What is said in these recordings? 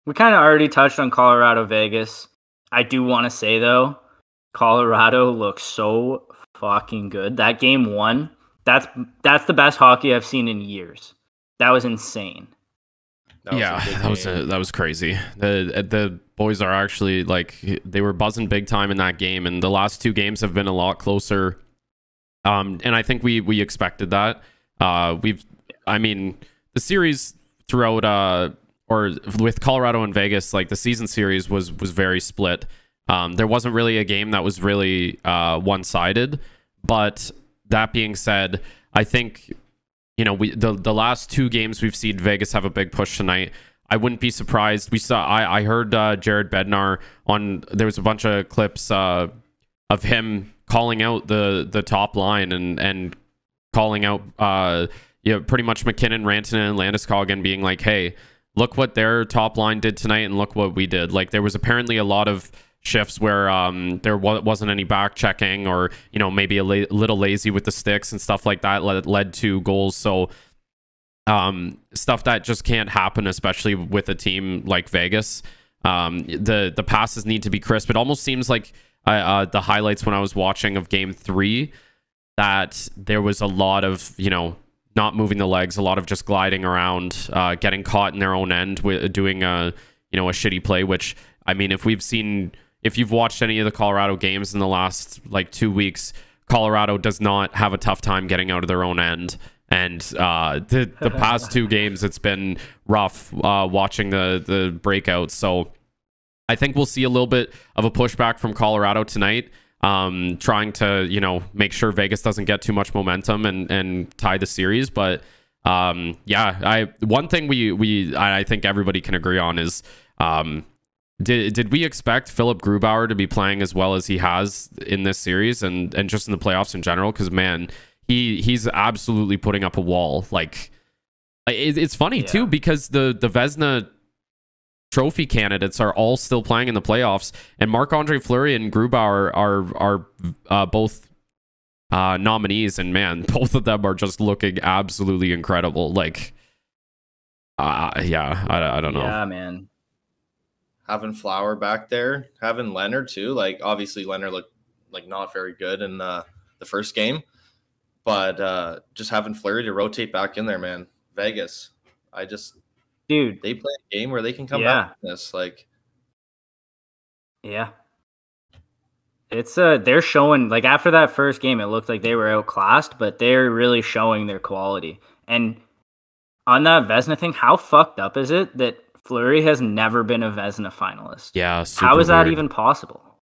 We kind of already touched on Colorado Vegas. I do want to say though, Colorado looks so fucking good. That game 1, that's the best hockey I've seen in years. That was insane. That was crazy. The boys are actually like, they were buzzing big time in that game, and the last 2 games have been a lot closer. And I think we expected that. I mean, the series throughout or with Colorado and Vegas, like the season series was very split. There wasn't really a game that was really one-sided. But that being said, I think, you know, the last 2 games we've seen Vegas have a big push tonight. I wouldn't be surprised. I heard Jared Bednar there was a bunch of clips of him calling out the top line and calling out pretty much McKinnon, Rantanen, and Landeskog being like, hey, look what their top line did tonight and look what we did. Like, there was apparently a lot of shifts where there wasn't any back checking, or, you know, maybe a little lazy with the sticks and stuff like that led to goals. So stuff that just can't happen, especially with a team like Vegas. The passes need to be crisp. It almost seems like the highlights when I was watching of game 3, that there was a lot of, you know, not moving the legs, a lot of just gliding around, getting caught in their own end with doing a shitty play. Which, I mean, if you've watched any of the Colorado games in the last like 2 weeks, Colorado does not have a tough time getting out of their own end. And the past 2 games, it's been rough watching the breakouts. So I think we'll see a little bit of a pushback from Colorado tonight, trying to, you know, make sure Vegas doesn't get too much momentum and tie the series. But yeah, one thing I think everybody can agree on is, did we expect Philip Grubauer to be playing as well as he has in this series and just in the playoffs in general? Because, man, he's absolutely putting up a wall. Like, it's funny too, because the Vezina trophy candidates are all still playing in the playoffs, and Marc-Andre Fleury and Grubauer are both nominees, and man, both of them are just looking absolutely incredible. Like, yeah, I don't know. Yeah, man. Having Flower back there, having Leonard too. Like, obviously Leonard looked like not very good in the first game, but just having Fleury to rotate back in there, man. Vegas, dude, they play a game where they can come back from this. Like, yeah, it's they're showing, like, after that first game, it looked like they were outclassed, but they're really showing their quality. And on that Vezina thing, how fucked up is it that Fleury has never been a Vezina finalist? Yeah, how is that even possible?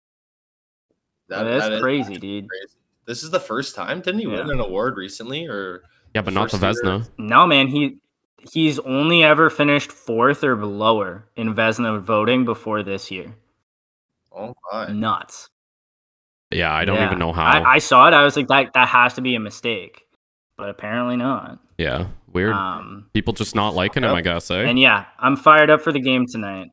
That's crazy, dude. Crazy. This is the first time. Didn't he win an award recently? Or yeah, but not the Vezina. No, man. He's only ever finished 4th or lower in Vezina voting before this year. Oh my! Nuts. Yeah, I don't even know how. I saw it. I was like, that has to be a mistake, but apparently not. Yeah, weird. People just not liking him, I guess. And yeah, I'm fired up for the game tonight.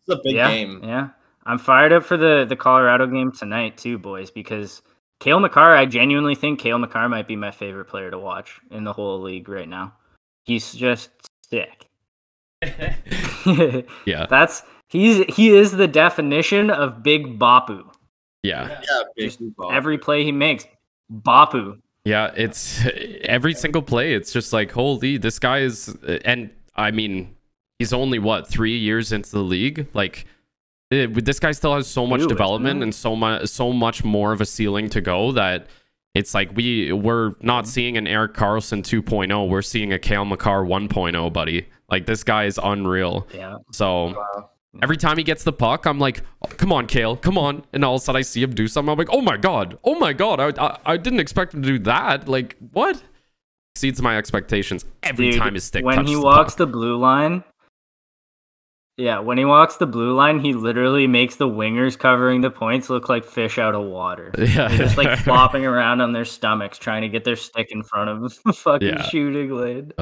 It's a big game. Yeah, I'm fired up for the Colorado game tonight too, boys, because Cale Makar, I genuinely think Cale Makar might be my favorite player to watch in the whole league right now. He's just sick. Yeah, he is the definition of big Bapu. Yeah, big Bapu. Every play he makes, Bapu. Yeah, it's every single play. It's just like, holy, this guy is, and I mean, he's only 3 years into the league. Like, this guy still has so much development and so much more of a ceiling to go, that it's like we're not seeing an Erik Karlsson 2.0. We're seeing a Cale Makar 1.0, buddy. Like, this guy is unreal. Yeah. So every time he gets the puck, I'm like, oh, come on, Cale, come on. And all of a sudden I see him do something. I'm like, oh my God. I didn't expect him to do that. Like, what? Exceeds my expectations every time his stick touches the puck. When he walks the blue line, when he walks the blue line, he literally makes the wingers covering the points look like fish out of water. Yeah. They're just like flopping around on their stomachs trying to get their stick in front of the fucking shooting lane.